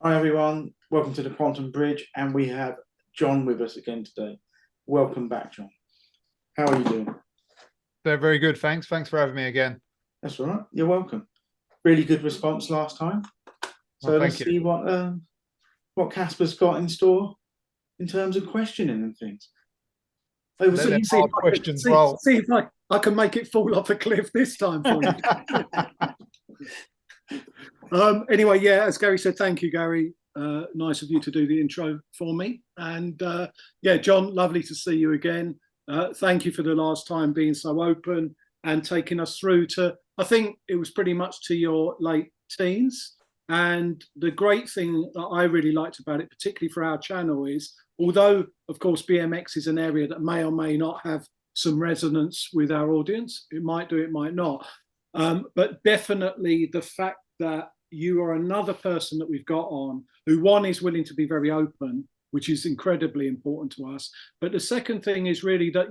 Hi everyone, welcome to the Quantum Bridge, and we have John with us again today. Welcome back, John. How are you doing? They're very good, thanks. Thanks for having me again. That's all right. You're welcome. Really good response last time. So let's see what Casper's got in store in terms of questioning and things. See if I can make it fall off a cliff this time for you. Anyway, yeah, as Gary said, thank you, Gary. Nice of you to do the intro for me. And yeah, John, lovely to see you again. Thank you for the last time being so open and taking us through to, I think it was pretty much to your late teens. And the great thing that I really liked about it, particularly for our channel, is although, of course, BMX is an area that may or may not have some resonance with our audience. It might do, it might not. But definitely the fact that you are another person that we've got on who, one, is willing to be very open, which is incredibly important to us. But the second thing is really that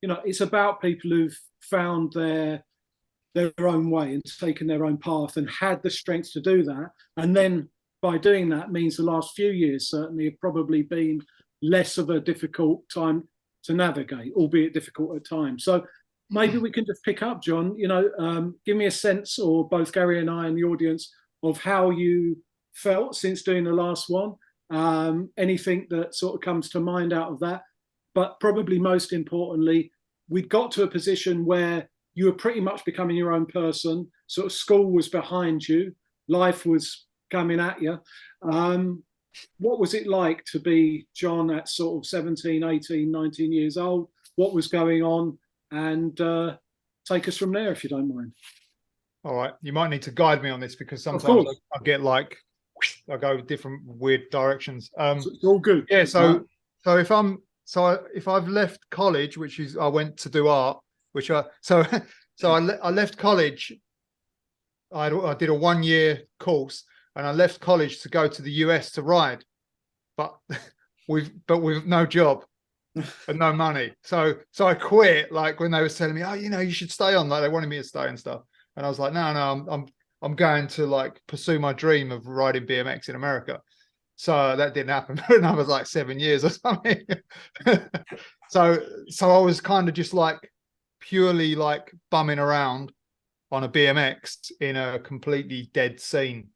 it's about people who've found their own way and taken their own path and had the strength to do that. And then by doing that means the last few years certainly have probably been less of a difficult time to navigate, albeit difficult at times. So maybe we can just pick up, John, give me a sense, or both Gary and I and the audience, of how you felt since doing the last one. Anything that sort of comes to mind out of that. But probably most importantly, we'd got to a position where you were pretty much becoming your own person. Sort of school was behind you. Life was coming at you. What was it like to be John at sort of 17, 18, 19 years old? What was going on? And take us from there, if you don't mind. All right. You might need to guide me on this because sometimes I get like, I go different weird directions. It's all good. Yeah. So if I've left college, which is I went to do art, I left college. I did a 1-year course, and I left college to go to the US to ride, but with no job and no money. So I quit. Like when they were telling me, oh, you should stay on. Like they wanted me to stay and stuff, and I was like, no, I'm going to like pursue my dream of riding BMX in America. So that didn't happen for another like 7 years or something. So I was kind of just like purely like bumming around on a BMX in a completely dead scene,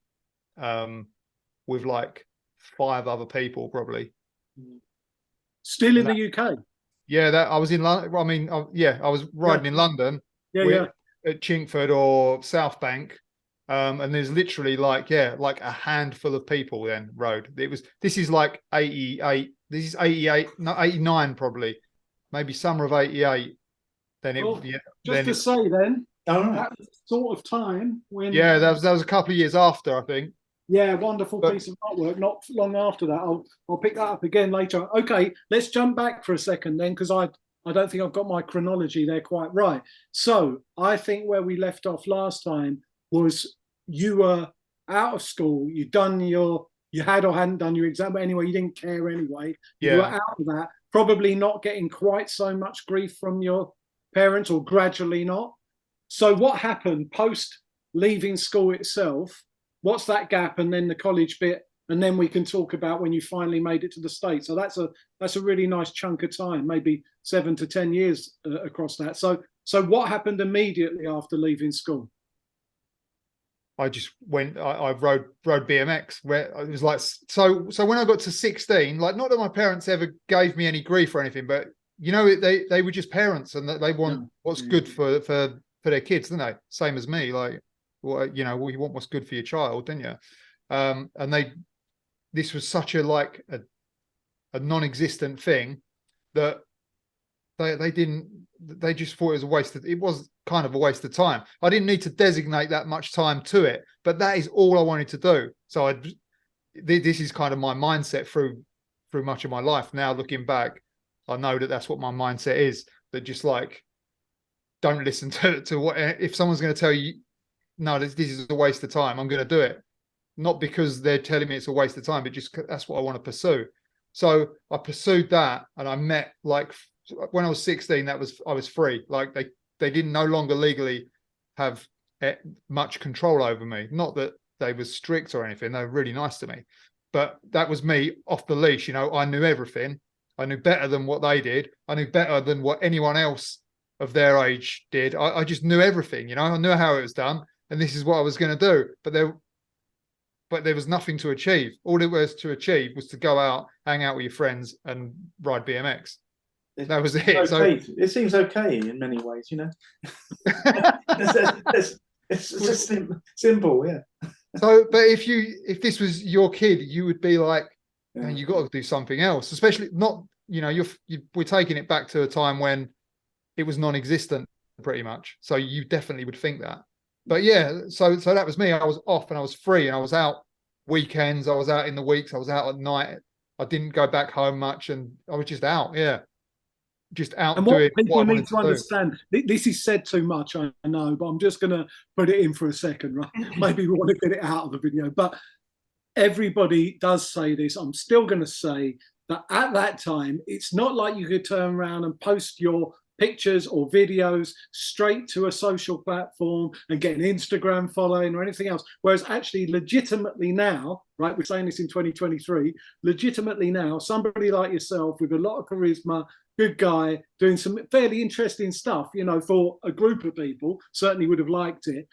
with like 5 other people probably. Still in the UK? Yeah, I was in London. I mean, I was riding in London. At Chingford or South Bank. And there's literally like a handful of people then rode. This is like 88. This is 88, no, 89 probably, maybe summer of 88. Then that was the sort of time when that was a couple of years after, I think. Yeah, wonderful piece of artwork. Not long after that, I'll pick that up again later. Okay, let's jump back for a second then, because I don't think I've got my chronology there quite right. So I think where we left off last time was you were out of school. You had or hadn't done your exam, but anyway, you didn't care anyway. Yeah. You were out of that, probably not getting quite so much grief from your parents, or gradually not. So what happened post leaving school itself? What's that gap, and then the college bit, and then we can talk about when you finally made it to the States. So that's a really nice chunk of time, maybe 7 to 10 years across that. So what happened immediately after leaving school? I just went. I rode BMX. Where it was like so when I got to 16, like not that my parents ever gave me any grief or anything, but they were just parents, and that they want what's good for their kids, don't they? Same as me, like. Well, you want what's good for your child, don't you? And this was such a non-existent thing that they just thought it was kind of a waste of time. I didn't need to designate that much time to it, but that is all I wanted to do. So this is kind of my mindset through much of my life. Now looking back, I know that that's what my mindset is, that just like, don't listen to what, if someone's going to tell you, no, this is a waste of time, I'm going to do it. Not because they're telling me it's a waste of time, but just that's what I want to pursue. So I pursued that, and I met, like, when I was 16, I was free. Like they didn't no longer legally have much control over me. Not that they were strict or anything. They were really nice to me. But that was me off the leash. You know, I knew everything. I knew better than what they did. I knew better than what anyone else of their age did. I just knew everything, you know. I knew how it was done, and this is what I was going to do. But there was nothing to achieve. All it was to achieve was to go out, hang out with your friends, and ride BMX. That was it. Okay. So it seems okay in many ways, you know. it's just simple, yeah. So, but if this was your kid, you would be like, man, you got to do something else. Especially not, you know, we're taking it back to a time when it was non-existent, pretty much. So you definitely would think that. But yeah, so that was me. I was off and I was free, and I was out weekends. I was out in the weeks. I was out at night. I didn't go back home much, and I was just out. Yeah, just out and doing what people what I need to understand. This is said too much, I know, but I'm just going to put it in for a second, right? Maybe we want to get it out of the video, but everybody does say this. I'm still going to say that at that time, it's not like you could turn around and post your pictures or videos straight to a social platform and get an Instagram following or anything else. Whereas actually legitimately now, right, we're saying this in 2023, legitimately now, somebody like yourself with a lot of charisma, good guy, doing some fairly interesting stuff, you know, for a group of people, certainly would have liked it.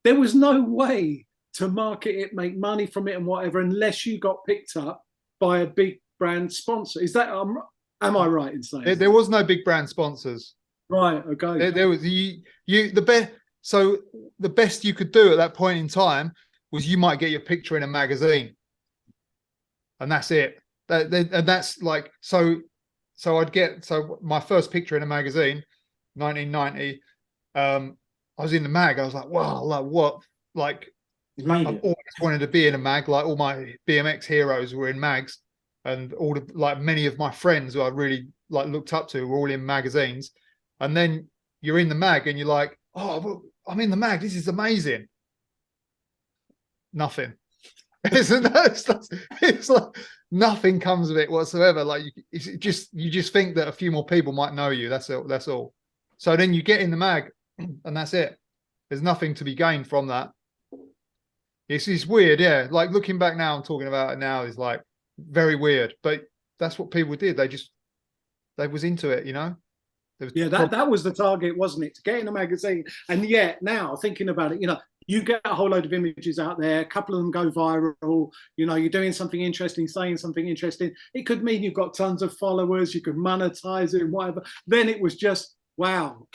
There was no way to market it, make money from it and whatever, unless you got picked up by a big brand sponsor. Is that, am I right in saying there was no big brand sponsors? Right. Okay. There was the best. So the best you could do at that point in time was you might get your picture in a magazine, and that's it. And that's like so. So my first picture in a magazine, 1990. I was in the mag. I was like, wow, like what? Like I've always wanted to be in a mag. Like all my BMX heroes were in mags. And all the like many of my friends who I really like looked up to were all in magazines. And then you're in the mag and you're like, oh, well, I'm in the mag. This is amazing. Nothing. It's like nothing comes of it whatsoever. Like you just think that a few more people might know you. That's it. That's all. So then you get in the mag, and that's it. There's nothing to be gained from that. It's weird, yeah. Like looking back now and talking about it now is like very weird, but that's what people did. They was into it, you know. Yeah, that was the target, wasn't it? To get in a magazine. And yet now thinking about it, you know, you get a whole load of images out there, a couple of them go viral, you know, you're doing something interesting, saying something interesting. It could mean you've got tons of followers, you could monetize it and whatever. Then it was just, wow,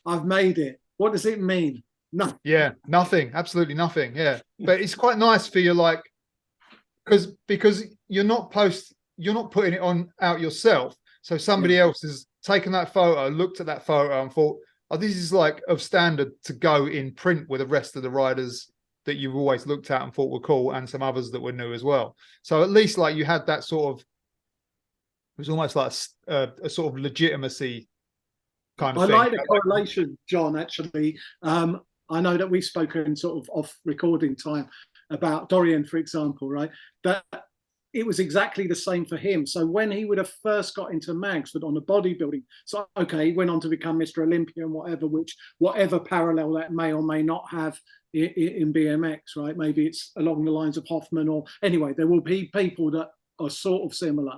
I've made it. What does it mean? Nothing. Yeah, nothing, absolutely nothing. Yeah. But it's quite nice for you, like, because you're not putting it on out yourself. So somebody else has taken that photo, looked at that photo and thought, oh, this is like of standard to go in print with the rest of the riders that you've always looked at and thought were cool, and some others that were new as well. So at least like you had that sort of, it was almost like a sort of legitimacy kind of thing. I like the correlation, John, actually. I know that we've spoken sort of off recording time about Dorian, for example, right? That it was exactly the same for him. So when he would have first got into mags, but on the bodybuilding, so okay, he went on to become Mr. Olympia and whatever, which whatever parallel that may or may not have in BMX, right? Maybe it's along the lines of Hoffman, or anyway, there will be people that are sort of similar.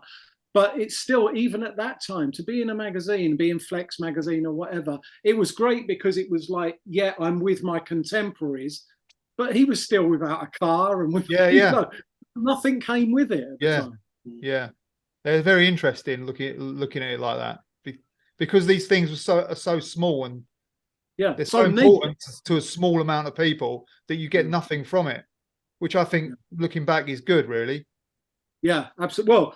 But it's still, even at that time, to be in a magazine, be in Flex magazine or whatever, it was great because it was like, yeah, I'm with my contemporaries, but he was still without a car and with, you know, nothing came with it at the time. Yeah, they're very interesting looking at it like that, because these things are so small, and they're so important to a small amount of people that you get nothing from it, which I think looking back is good, really. Yeah, absolutely. Well,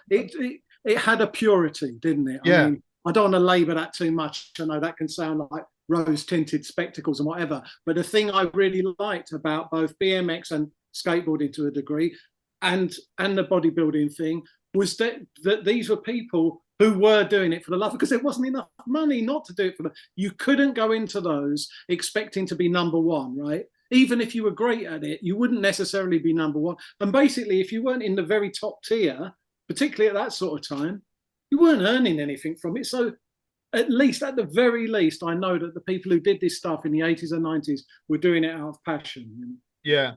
it had a purity, didn't it? Yeah. I mean, I don't want to labor that too much. I know that can sound like rose-tinted spectacles and whatever, but the thing I really liked about both BMX and skateboarding to a degree, and the bodybuilding thing, was that these were people who were doing it for the love, because there wasn't enough money not to do it for them. You couldn't go into those expecting to be number one, right? Even if you were great at it, you wouldn't necessarily be number one. And basically, if you weren't in the very top tier, particularly at that sort of time, you weren't earning anything from it. So at the very least, I know that the people who did this stuff in the 80s and 90s were doing it out of passion. Yeah.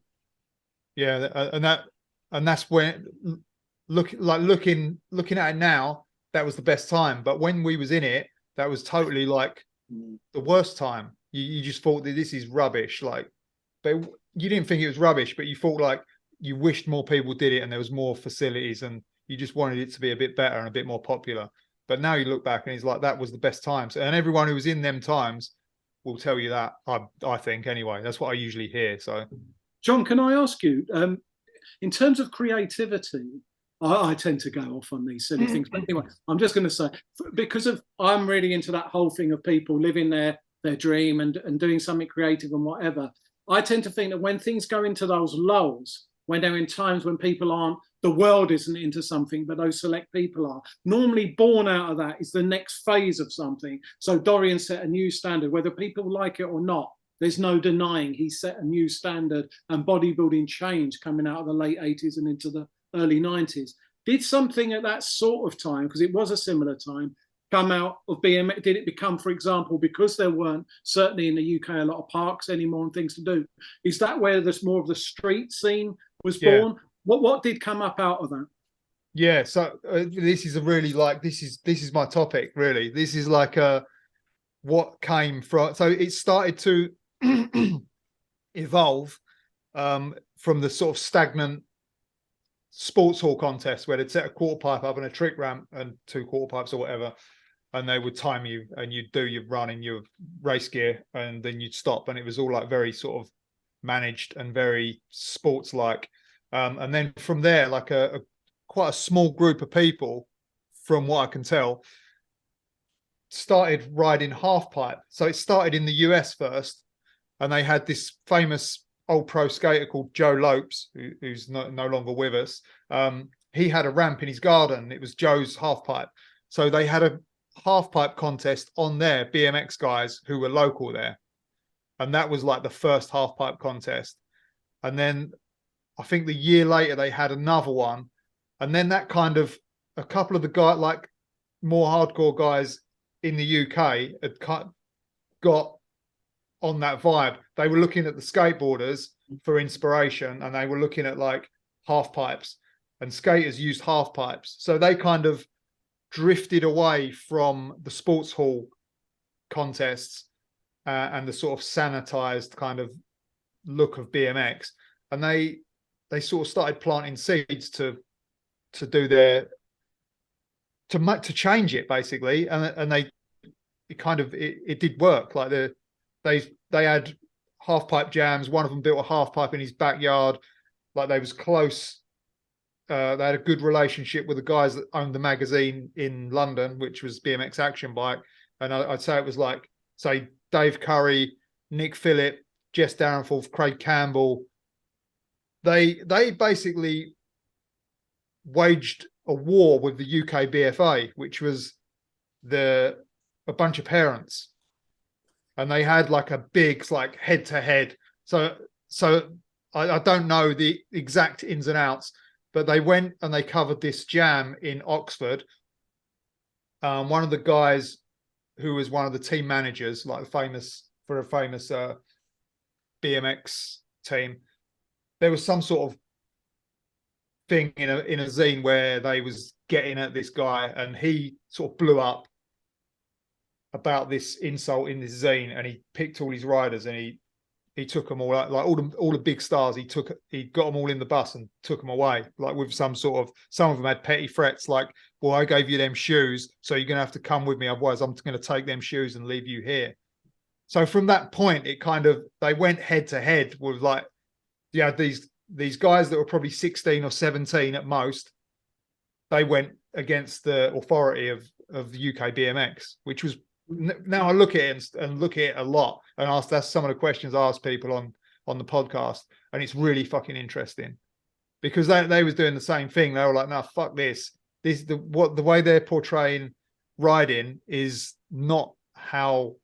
Yeah, and that's when looking at it now, that was the best time. But when we was in it, that was totally like the worst time. You just thought that this is rubbish. Like, but you didn't think it was rubbish, but you thought like you wished more people did it and there was more facilities and you just wanted it to be a bit better and a bit more popular. But now you look back and it's like that was the best times. And everyone who was in them times will tell you that. I think anyway. That's what I usually hear. So, John, can I ask you, in terms of creativity, I tend to go off on these silly things. But anyway, I'm just going to say, because I'm really into that whole thing of people living their dream and doing something creative and whatever. I tend to think that when things go into those lulls, when they're in times when people aren't, the world isn't into something, but those select people are. Normally born out of that is the next phase of something. So Dorian set a new standard, whether people like it or not. There's no denying he set a new standard, and bodybuilding changed coming out of the late 80s and into the early 90s. Did something at that sort of time, because it was a similar time, come out of BMX? Did it become, for example, because there weren't, certainly in the UK, a lot of parks anymore and things to do? Is that where there's more of the street scene was born? What did come up out of that? Yeah, so this is a really like this is my topic really. This is like what came from. So it started to evolve from the sort of stagnant sports hall contest where they'd set a quarter pipe up and a trick ramp and 2 quarter pipes or whatever, and they would time you and you'd do your run in your race gear and then you'd stop, and it was all like very sort of managed and very sports like. And then from there, like quite a small group of people, from what I can tell, started riding half pipe. So it started in the US first, and they had this famous old pro skater called Joe Lopes, who's no longer with us. He had a ramp in his garden. It was Joe's half pipe. So they had a half pipe contest on there, BMX guys who were local there. And that was like the first half pipe contest. And then I think the year later they had another one. And then that kind of, a couple of the guys, like more hardcore guys in the UK had got on that vibe. They were looking at the skateboarders for inspiration, and they were looking at like half pipes, and skaters used half pipes. So they kind of drifted away from the sports hall contests and the sort of sanitized kind of look of BMX, and they sort of started planting seeds to do their to change it basically, and it did work. Like they had half pipe jams. One of them built a half pipe in his backyard. Like they was close. They had a good relationship with the guys that owned the magazine in London, which was BMX Action Bike. And I'd say it was like, say, Dave Curry, Nick Phillip, Jess Darrenforth, Craig Campbell. They basically waged a war with the UK BFA, which was a bunch of parents. And they had like a big like head to head. So I don't know the exact ins and outs, but they went and they covered this jam in Oxford. One of the guys who was one of the team managers, like a famous BMX team, there was some sort of thing in a zine where they was getting at this guy, and he sort of blew up about this insult in this zine, and he picked all his riders and he took them all out, like all the big stars. He got them all in the bus and took them away, like with some of them had petty threats, like, well, I gave you them shoes, so you're gonna have to come with me, otherwise I'm gonna take them shoes and leave you here. So from that point, it kind of, they went head to head with like, yeah, these guys that were probably 16 or 17 at most. They went against the authority of the UK BMX, which was, now I look at it and look at it a lot, and that's some of the questions I ask people on the podcast, and it's really fucking interesting because they was doing the same thing. They were like, no, fuck this. The way they're portraying riding is not how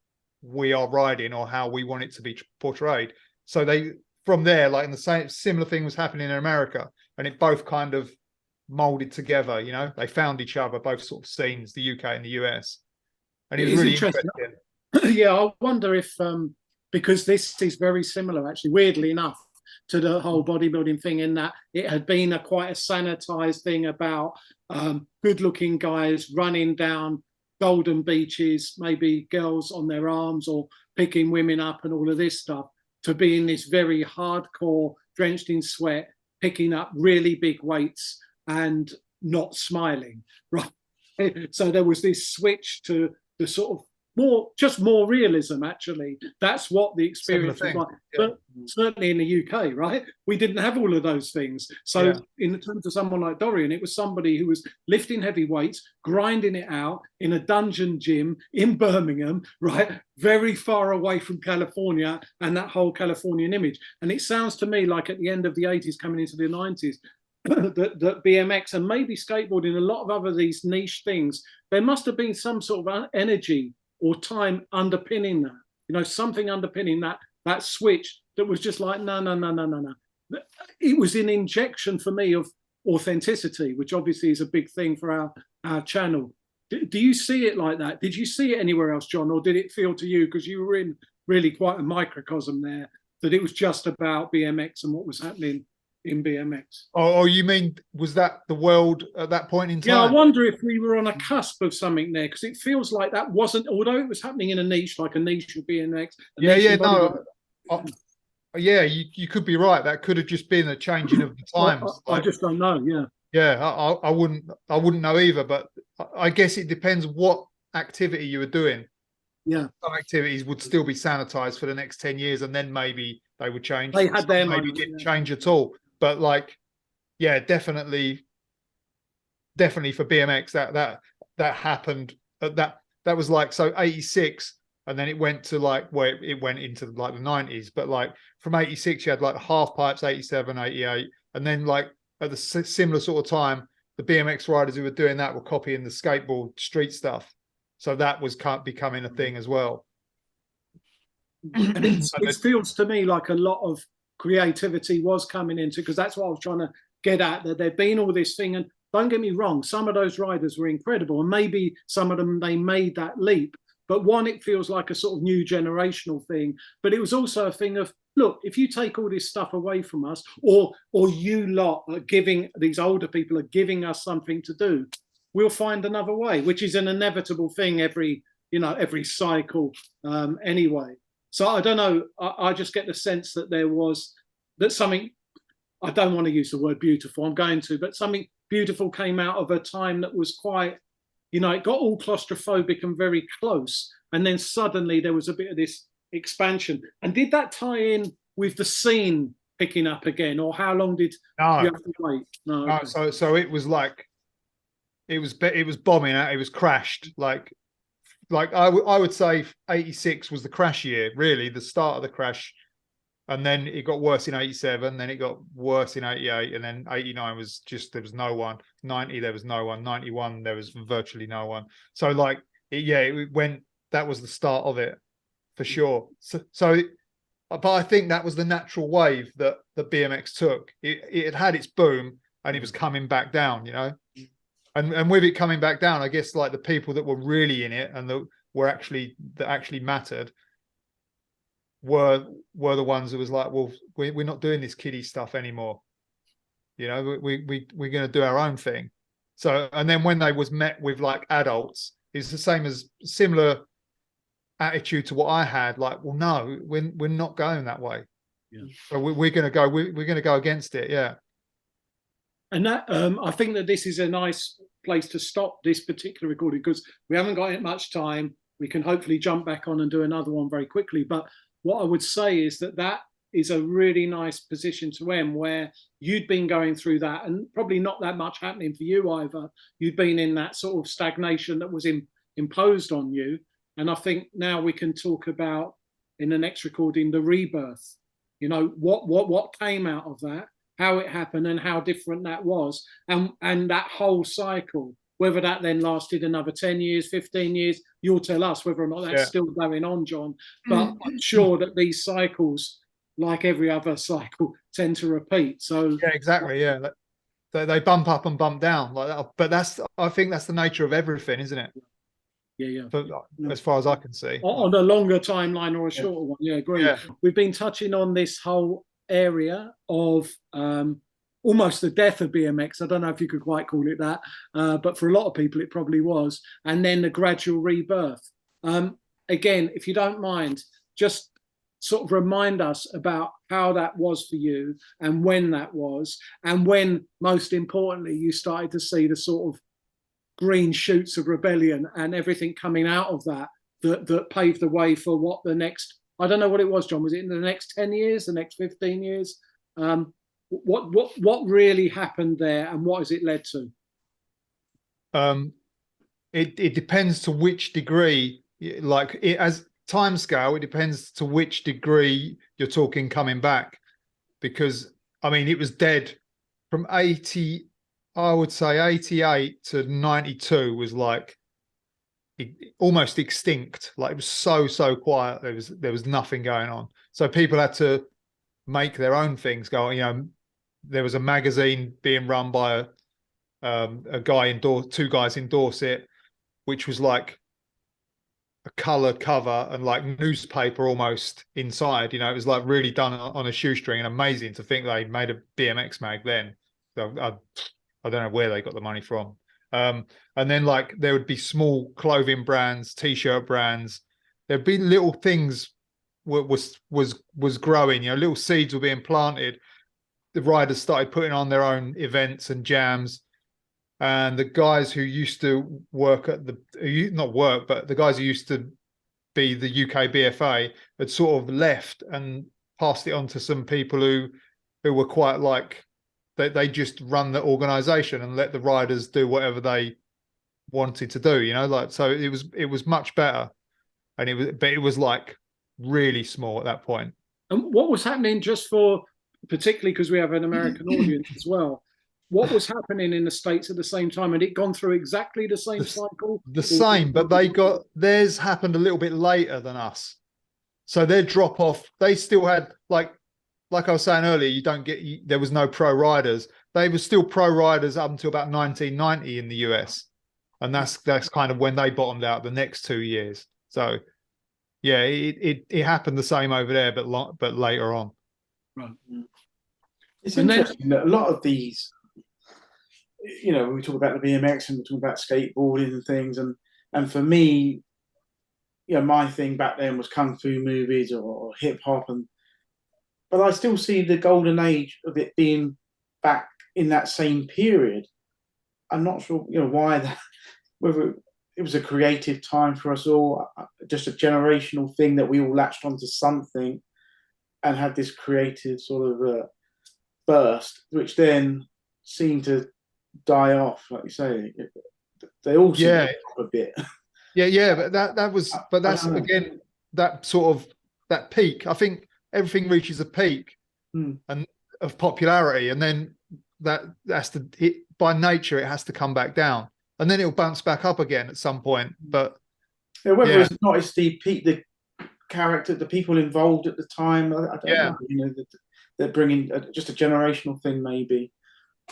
we are riding or how we want it to be portrayed. So they, from there, like in the same similar thing was happening in America, and it both kind of molded together. You know, they found each other, both sort of scenes, the UK and the US. And it was really interesting. Yeah, I wonder if, because this is very similar, actually, weirdly enough, to the whole bodybuilding thing, in that it had been quite a sanitized thing about good-looking guys running down golden beaches, maybe girls on their arms or picking women up and all of this stuff, to being this very hardcore, drenched in sweat, picking up really big weights and not smiling, right? So there was this switch to the sort of more realism, actually. That's what the experience was like. Yeah. But certainly in the UK, right, we didn't have all of those things. So in terms of someone like Dorian, it was somebody who was lifting heavy weights, grinding it out in a dungeon gym in Birmingham, right, very far away from California and that whole Californian image. And it sounds to me like at the end of the 80s, coming into the 90s, that BMX and maybe skateboarding, a lot of other these niche things, there must have been some sort of energy or time underpinning that, you know, something underpinning that switch that was just like, no. It was an injection for me of authenticity, which obviously is a big thing for our channel. Do you see it like that? Did you see it anywhere else, John, or did it feel to you, because you were in really quite a microcosm there, that it was just about BMX and what was happening in BMX? Oh, you mean, was that the world at that point in time? Yeah, I wonder if we were on a cusp of something there, because it feels like that wasn't, although it was happening in a niche, like a niche of BMX. You could be right. That could have just been a changing of the times. I just don't know. I wouldn't know either. But I guess it depends what activity you were doing. Yeah, some activities would still be sanitized for the next 10 years, and then maybe they would change. They had their maybe didn't change at all. But like, yeah, definitely for BMX that happened. That was like, so 86, and then it went to like, well, it went into like the 90s. But like from 86, you had like half pipes, 87, 88, and then like at the similar sort of time, the BMX riders who were doing that were copying the skateboard street stuff. So that was becoming a thing as well. And it feels to me like a lot of creativity was coming into, because that's what I was trying to get at, that there'd been all this thing. And don't get me wrong, some of those riders were incredible, and maybe some of them, they made that leap. But one, it feels like a sort of new generational thing. But it was also a thing of, look, if you take all this stuff away from us, or you lot are giving, these older people are giving us something to do, we'll find another way, which is an inevitable thing every cycle anyway. So I don't know, I just get the sense that there was something, I don't want to use the word beautiful, I'm going to, but something beautiful came out of a time that was quite, it got all claustrophobic and very close. And then suddenly there was a bit of this expansion. And did that tie in with the scene picking up again, or how long did you have to wait? No, okay. So it was like, it was bombing out, it was crashed. Like I would say 86 was the crash year, really, the start of the crash. And then it got worse in 87, then it got worse in 88, and then 89 was just, there was no one. 90, there was no one. 91, there was virtually no one. So like, it went, that was the start of it, for sure. But I think that was the natural wave that the BMX took. It had its boom, and it was coming back down, And with it coming back down, I guess like the people that were really in it and that actually mattered were the ones that was like, well, we're not doing this kiddie stuff anymore. We're going to do our own thing. So, and then when they was met with like adults, it's the similar attitude to what I had. Like, well, no, we're not going that way. Yeah. So we're going to go against it. Yeah. And that I think that this is a nice place to stop this particular recording, because we haven't got much time. We can hopefully jump back on and do another one very quickly. But what I would say is that is a really nice position to end, where you'd been going through that, and probably not that much happening for you either. You'd been in that sort of stagnation that was imposed on you. And I think now we can talk about, in the next recording, the rebirth. What came out of that, how it happened, and how different that was, and that whole cycle, whether that then lasted another 10 years, 15 years, you'll tell us whether or not that's still going on, John. But I'm sure that these cycles, like every other cycle, tend to repeat. So yeah, exactly. Yeah, they bump up and bump down like that. But I think that's the nature of everything, isn't it? Yeah. But as far as I can see, on a longer timeline or a shorter one, agree. Yeah. We've been touching on this whole area of almost the death of BMX. I don't know if you could quite call it that, but for a lot of people it probably was. And then the gradual rebirth. Again, if you don't mind, just sort of remind us about how that was for you and when that was, and when, most importantly, you started to see the sort of green shoots of rebellion and everything coming out of that paved the way for what the next, I don't know what it was, John, was it in the next 10 years, the next 15 years? What really happened there, and what has it led to? It depends to which degree, like as timescale, it depends to which degree you're talking coming back, because I mean it was dead from 80, I would say 88 to 92 was like almost extinct. Like it was so quiet. There was nothing going on. So people had to make their own things go. You know, there was a magazine being run by a guy in two guys in Dorset, which was like a colour cover and like newspaper almost inside. You know, it was like really done on a shoestring, and amazing to think they'd made a BMX mag then. So I don't know where they got the money from. And then like there would be small clothing brands, t-shirt brands. There'd be little things was growing. You know, little seeds were being planted. The riders started putting on their own events and jams. And the guys who used to work at not work, but the guys who used to be the UK BFA had sort of left and passed it on to some people who were quite like, they just run the organization and let the riders do whatever they wanted to do, you know, like, so it was much better. And it was like really small at that point. And what was happening, just for, particularly because we have an American audience as well, what was happening in the States at the same time? Had it gone through exactly the same cycle? The same, but theirs happened a little bit later than us. So their drop off, they still had like I was saying earlier, there was no pro riders. They were still pro riders up until about 1990 in the US. And that's kind of when they bottomed out the next 2 years. So yeah, it happened the same over there, but later on. Right. It's interesting that a lot of these, you know, we talk about the BMX and we talk about skateboarding and things, and for me, you know, my thing back then was kung fu movies or hip hop, but I still see the golden age of it being back in that same period. I'm not sure, you know, why that, whether it was a creative time for us all, just a generational thing that we all latched onto something and had this creative sort of burst, which then seemed to die off, like you say. They all seem to a bit. Yeah, but that's again that sort of that peak. I think everything reaches a peak and of popularity, and then that's by nature it has to come back down, and then it'll bounce back up again at some point. But whether it's not, it's the character, the people involved at the time. I don't know. You know, they're bringing just a generational thing, maybe.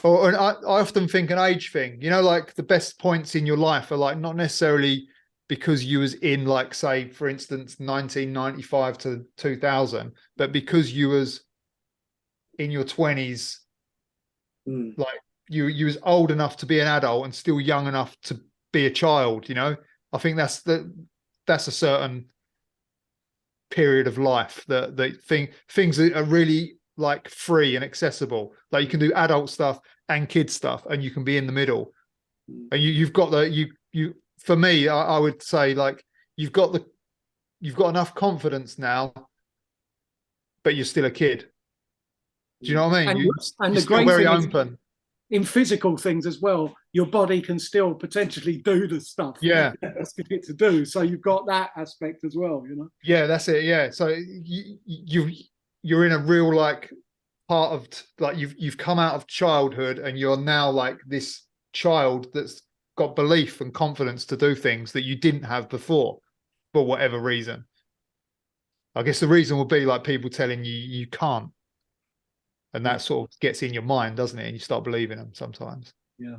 And I often think an age thing. You know, like the best points in your life are like not necessarily because you was in, like, say, for instance, 1995 to 2000, but because you was in your 20s, like you was old enough to be an adult and still young enough to be a child. You know, I think that's a certain period of life that things are really like free and accessible. Like you can do adult stuff and kid stuff, and you can be in the middle. And you've got for me, I would say, like, you've got enough confidence now, but you're still a kid. Do you know what I mean? And you're the great very thing open. In physical things as well, your body can still potentially do the stuff. Yeah, asking it to do. So you've got that aspect as well, you know. Yeah, that's it. Yeah, so you're in a real, like, part of, like, you've come out of childhood and you're now like this child that's got belief and confidence to do things that you didn't have before for whatever reason. I guess the reason would be like people telling you you can't, and that sort of gets in your mind, doesn't it? And you start believing them sometimes. Yeah.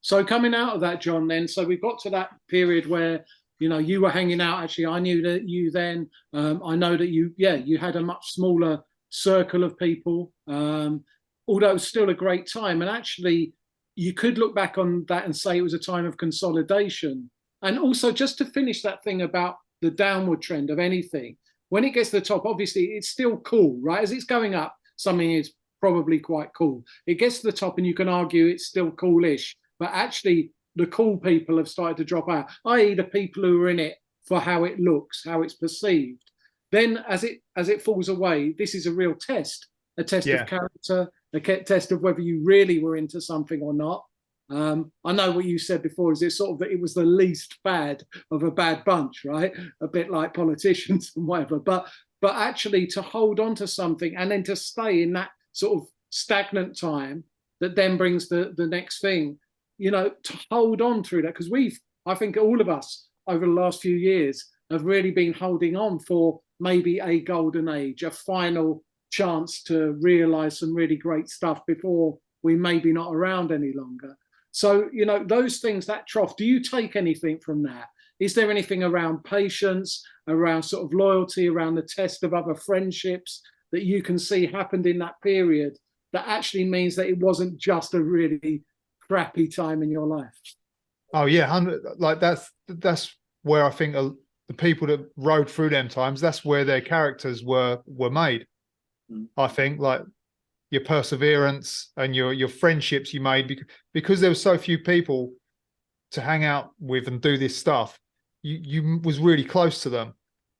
So coming out of that, John, then, so we got to that period where, you know, you were hanging out. Actually, I knew that you then. I know that you had a much smaller circle of people. Although it's still a great time, and actually you could look back on that and say it was a time of consolidation. And also, just to finish that thing about the downward trend of anything, when it gets to the top, obviously it's still cool, right? As it's going up, something is probably quite cool. It gets to the top and you can argue it's still coolish, but actually the cool people have started to drop out, i.e. the people who are in it for how it looks, how it's perceived. Then as it falls away, this is a real test, a test of character, a test of whether you really were into something or not. I know what you said before is it sort of that it was the least bad of a bad bunch, right? A bit like politicians and whatever. But actually to hold on to something and then to stay in that sort of stagnant time that then brings the next thing, you know, to hold on through that. Because I think all of us over the last few years have really been holding on for maybe a golden age, a final chance to realize some really great stuff before we maybe not around any longer. So, you know, those things, that trough, do you take anything from that? Is there anything around patience, around sort of loyalty, around the test of other friendships that you can see happened in that period that actually means that it wasn't just a really crappy time in your life? Oh yeah, like that's where I think the people that rode through them times, that's where their characters were made. I think, like, your perseverance and your friendships you made, because there were so few people to hang out with and do this stuff. You was really close to them,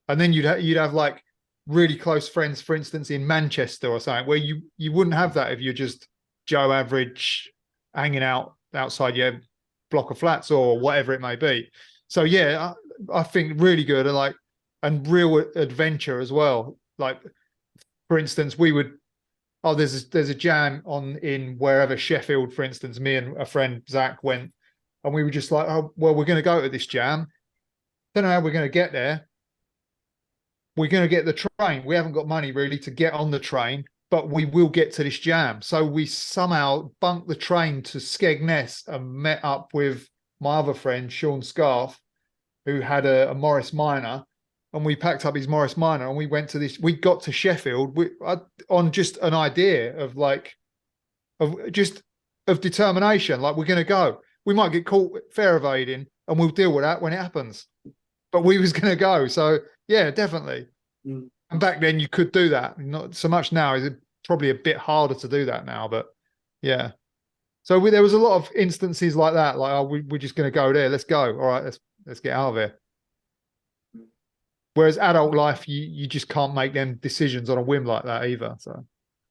and then you'd have like really close friends, for instance, in Manchester or something, where you wouldn't have that if you're just Joe Average hanging out outside your block of flats or whatever it may be. So yeah, I think really good, and real adventure as well. Like, for instance, we would, there's a jam in wherever, Sheffield, for instance. Me and a friend Zach went, and we were just like, oh well, we're going to go to this jam. Don't know how we're going to get there. We're going to get the train. We haven't got money really to get on the train, but we will get to this jam. So we somehow bunked the train to Skegness and met up with my other friend Sean Scarf, who had a Morris Minor, and we packed up his Morris Minor and we went to this. We got to Sheffield on just an idea of determination. Like, we're going to go. We might get caught fare evading, and we'll deal with that when it happens. But we was going to go. So yeah, definitely. And back then you could do that. Not so much now. It's probably a bit harder to do that now, but yeah. So there was a lot of instances like that. Like, oh, we're just going to go there. Let's go. All right, let's get out of here. Whereas adult life, you just can't make them decisions on a whim like that either. So.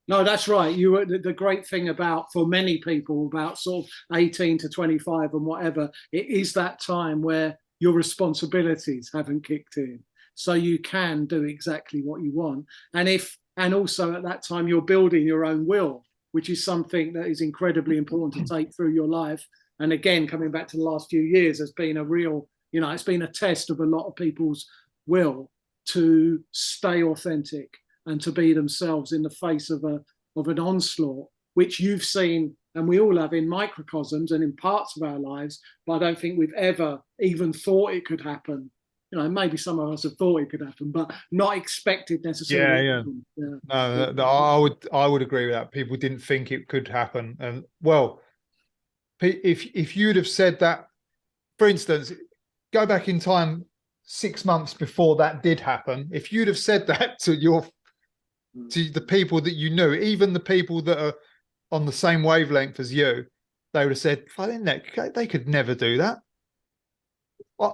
No, that's right. You were the great thing about, for many people, about sort of 18 to 25 and whatever, it is that time where your responsibilities haven't kicked in. So you can do exactly what you want. And also at that time, you're building your own will, which is something that is incredibly important to take through your life. And again, coming back to the last few years, has been a real, it's been a test of a lot of people's will to stay authentic and to be themselves in the face of an onslaught, which you've seen, and we all have, in microcosms and in parts of our lives, but I don't think we've ever even thought it could happen. Maybe some of us have thought it could happen, but not expected necessarily. Yeah. No, I would agree with that. People didn't think it could happen. And well, if you'd have said that, for instance, go back in time 6 months before that did happen, if you'd have said that to the people that you knew, even the people that are on the same wavelength as you, they would have said, they could never do that.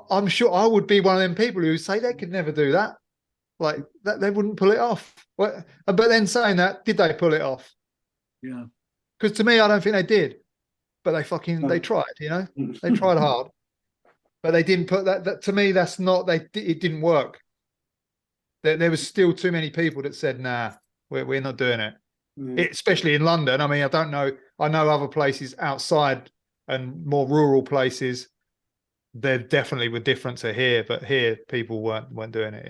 I'm sure I would be one of them people who say they could never do that. Like, that they wouldn't pull it off. But then saying that, did they pull it off? Yeah. Because to me, I don't think they did. But they tried, They tried hard. But they didn't put that to me, that's not, it didn't work. There was still too many people that said, nah, we're not doing it. Especially in London. I mean, I don't know. I know other places outside and more rural places, they definitely were different to here, but here people weren't doing it.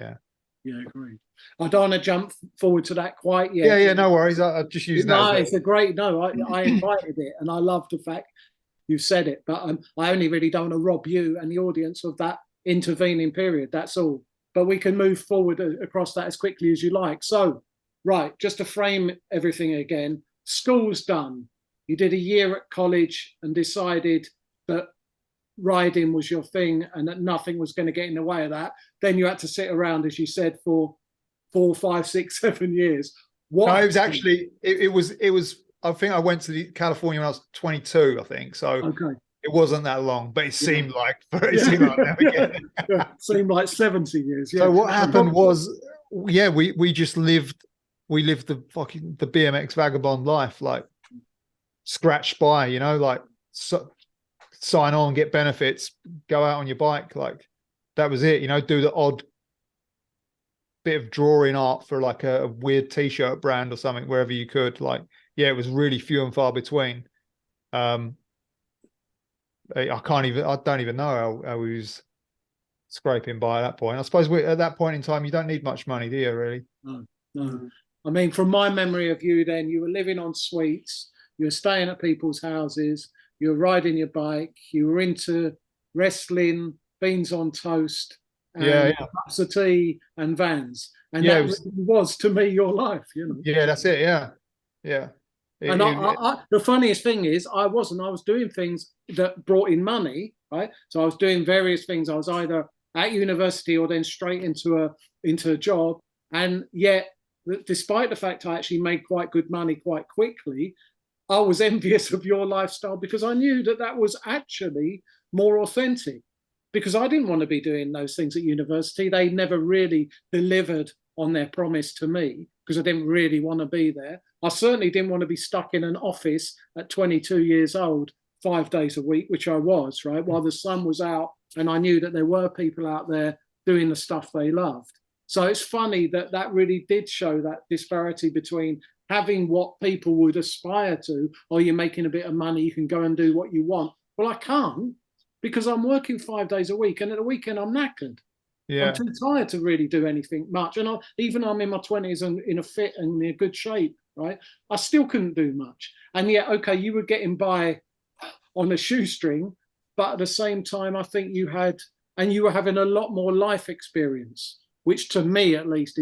Yeah, agreed. I don't want to jump forward to that quite yet. Yeah, no worries. I just use that. No, it's a great, I invited it, and I love the fact you said it, but I only really don't want to rob you and the audience of that intervening period. That's all. But we can move forward across that as quickly as you like. So right, just to frame everything again, school's done. You did a year at college and decided that riding was your thing and that nothing was going to get in the way of that. Then you had to sit around, as you said, for 4, 5, 6, 7 years. What? No, it was actually, it was, I think I went to California when I was 22, I think. So Okay. it wasn't that long, but it seemed like, Yeah. Seemed like 70 years. Yeah. So what happened was, yeah, we just lived the fucking the BMX vagabond life, like scratch by, you know, like sign on, get benefits, go out on your bike, like that was it, you know, do the odd bit of drawing art for like a weird t-shirt brand or something wherever you could. Like, yeah, it was really few and far between. I don't even know how we was scraping by at that point. I suppose at that point in time, you don't need much money, do you, really? No. I mean, from my memory of you then, you were living on sweets, you were staying at people's houses, you were riding your bike, you were into wrestling, beans on toast, and cups of tea and Vans. And that was, to me, your life, you know. Yeah, that's it, yeah. And the funniest thing is, I was doing things that brought in money, right? So I was doing various things. I was either at university or then straight into a job. And yet, despite the fact I actually made quite good money quite quickly, I was envious of your lifestyle because I knew that was actually more authentic. Because I didn't want to be doing those things at university. They never really delivered on their promise to me because I didn't really want to be there. I certainly didn't want to be stuck in an office at 22 years old, 5 days a week, which I was, right? While the sun was out and I knew that there were people out there doing the stuff they loved. So it's funny that really did show that disparity between having what people would aspire to, or you're making a bit of money, you can go and do what you want. Well, I can't because I'm working 5 days a week and at the weekend I'm knackered. Yeah. I'm too tired to really do anything much. And even I'm in my 20s and in a fit and in a good shape, right? I still couldn't do much. And yet, okay, you were getting by on a shoestring, but at the same time, I think you were having a lot more life experience, which to me at least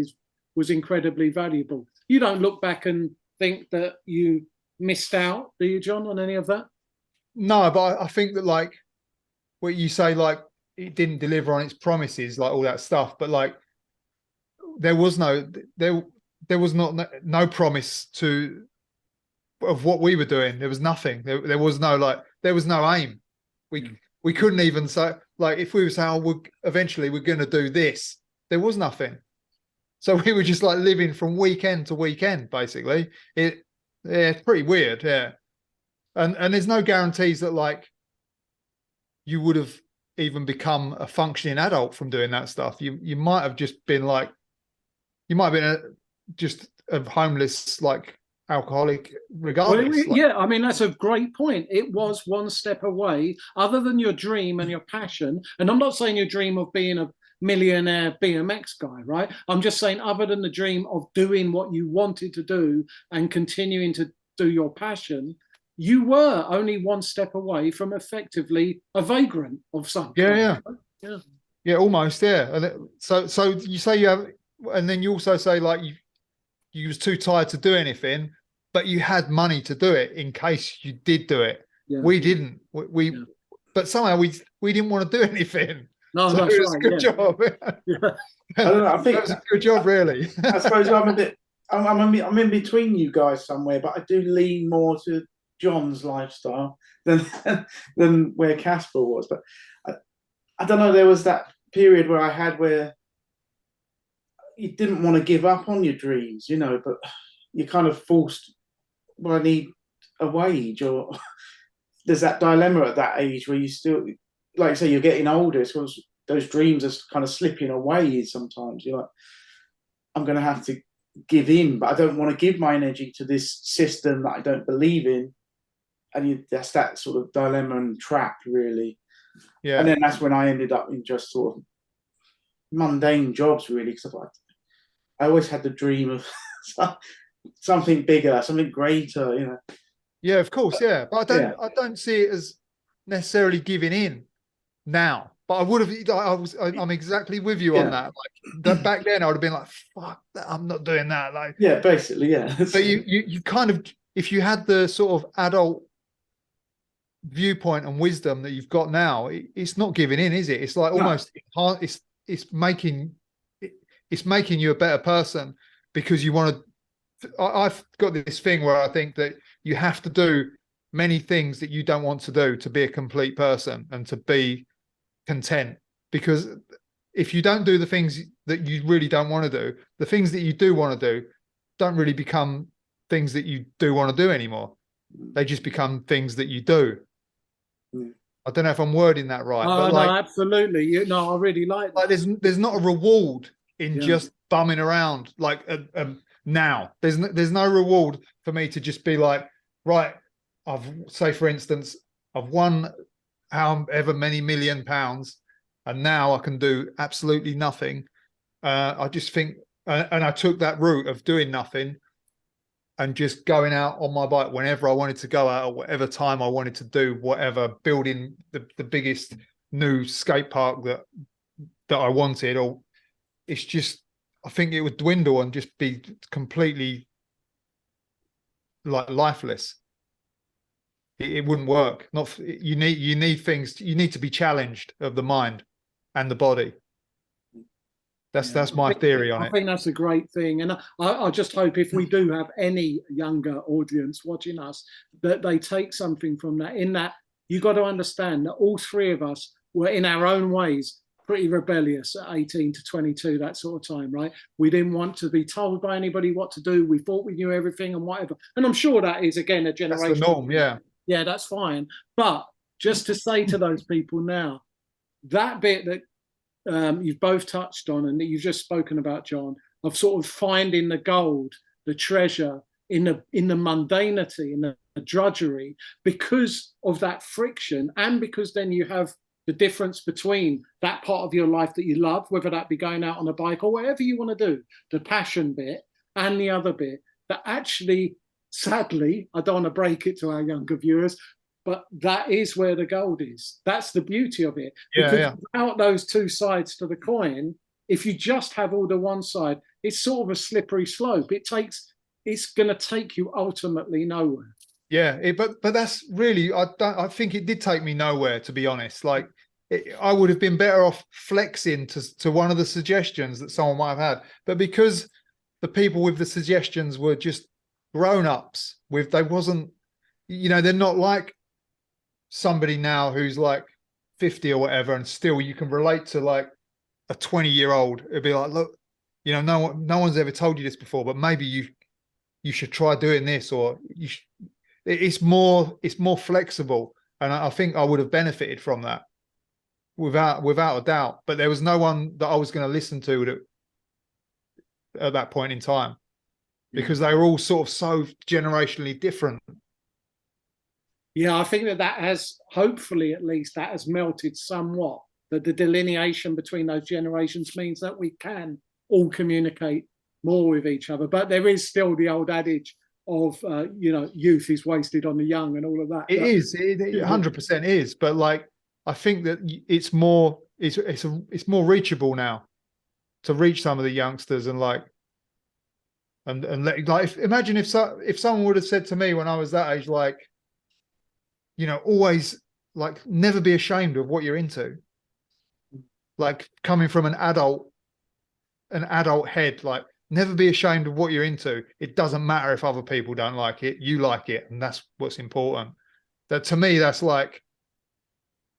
was incredibly valuable. You don't look back and think that you missed out, do you, John, on any of that? No, but I think that like what you say, like it didn't deliver on its promises, like all that stuff, but like there was no promise of what we were doing. There was nothing. There was no aim. We couldn't even say, like, if we were saying, oh, eventually we're going to do this, there was nothing. So we were just like living from weekend to weekend, basically. It's pretty weird, yeah. And there's no guarantees that like you would have even become a functioning adult from doing that stuff. You might have just been like, you might have been just a homeless, like alcoholic, regardless. Well, yeah, I mean, that's a great point. It was one step away, other than your dream and your passion. And I'm not saying your dream of being a millionaire BMX guy, right? I'm just saying, other than the dream of doing what you wanted to do and continuing to do your passion, you were only one step away from effectively a vagrant of some kind. Yeah, almost, yeah. And so you say you have, and then you also say like you was too tired to do anything, but you had money to do it in case you did do it. Yeah. We didn't. But somehow we didn't want to do anything. No, so that's it was right. a good job. I don't know. I think that was a good job, really. I suppose I'm in between you guys somewhere, but I do lean more to John's lifestyle than where Casper was. But I don't know. There was that period where you didn't want to give up on your dreams, you know, but you're kind of forced. Well, I need a wage, or there's that dilemma at that age where you still, like I say, you're getting older. So those dreams are kind of slipping away. Sometimes you're like, I'm going to have to give in, but I don't want to give my energy to this system that I don't believe in. And that's that sort of dilemma and trap, really. Yeah. And then that's when I ended up in just sort of mundane jobs, really, because I always had the dream of something bigger, something greater, you know. Yeah, of course, yeah. But I don't see it as necessarily giving in now. But I would have. I'm exactly with you on that. Like that back then, I would have been like, "Fuck, I'm not doing that." Like, yeah, basically, yeah. but you kind of, if you had the sort of adult viewpoint and wisdom that you've got now, it's not giving in, is it? It's like almost it's making you a better person because you want to. I've got this thing where I think that you have to do many things that you don't want to do to be a complete person and to be content, because if you don't do the things that you really don't want to do, the things that you do want to do don't really become things that you do want to do anymore. They just become things that you do. I don't know if I'm wording that right, but no, absolutely. I really like that. Like there's not a reward in just bumming around like now. There's no reward for me to just be like, right, I've say for instance, I've won however many £1,000,000 and now I can do absolutely nothing. I just think, and I took that route of doing nothing and just going out on my bike whenever I wanted to go out, or whatever time I wanted to do whatever, building the biggest new skate park that I wanted. Or it's just, I think it would dwindle and just be completely like lifeless. It wouldn't work. You need things. You need to be challenged of the mind and the body. That's my theory on it. I think that's a great thing, and I just hope if we do have any younger audience watching us, that they take something from that. In that, you got to understand that all three of us were in our own ways pretty rebellious at 18 to 22, that sort of time, right? We didn't want to be told by anybody what to do. We thought we knew everything and whatever. And I'm sure that is, again, a generation. That's the norm, yeah. Yeah, that's fine. But just to say to those people now, that bit that you've both touched on and that you've just spoken about, John, of sort of finding the gold, the treasure in the mundanity, in the drudgery, because of that friction, and because then you have the difference between that part of your life that you love, whether that be going out on a bike or whatever you want to do, the passion bit, and the other bit that actually, sadly, I don't want to break it to our younger viewers, but that is where the gold is. That's the beauty of it. Because without those two sides to the coin, if you just have all the one side, it's sort of a slippery slope. It's going to take you ultimately nowhere. Yeah, but that's really, I think it did take me nowhere, to be honest. Like, I would have been better off flexing to one of the suggestions that someone might have had. But because the people with the suggestions were just grown-ups, they wasn't, they're not like somebody now who's like 50 or whatever, and still you can relate to like a 20-year-old. It'd be like, look, no one's ever told you this before, but maybe you should try doing this, or it's more flexible, and I think I would have benefited from that without a doubt. But there was no one that I was going to listen to at that point in time, because they were all sort of so generationally different. Yeah, I think that has, hopefully at least, that has melted somewhat. That the delineation between those generations means that we can all communicate more with each other. But there is still the old adage of, youth is wasted on the young and all of that. It 100% is. But like, I think that it's more reachable now to reach some of the youngsters and like, and imagine if someone would have said to me when I was that age, like, always like never be ashamed of what you're into. Like coming from an adult head, like never be ashamed of what you're into. It doesn't matter if other people don't like it, you like it, and that's what's important. That to me, that's like,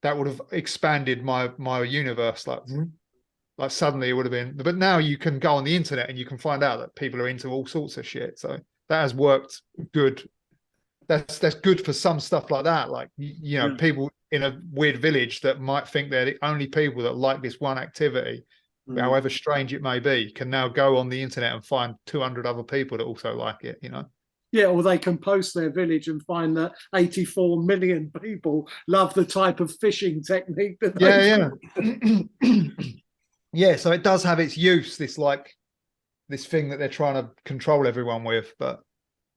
that would have expanded my universe. Like suddenly it would have been, but now you can go on the internet and you can find out that people are into all sorts of shit. So that has worked good. That's good for some stuff like that. Like, people in a weird village that might think they're the only people that like this one activity, however strange it may be, can now go on the internet and find 200 other people that also like it, Yeah, or they can post their village and find that 84 million people love the type of fishing technique that yeah, so it does have its use, this thing that they're trying to control everyone with, but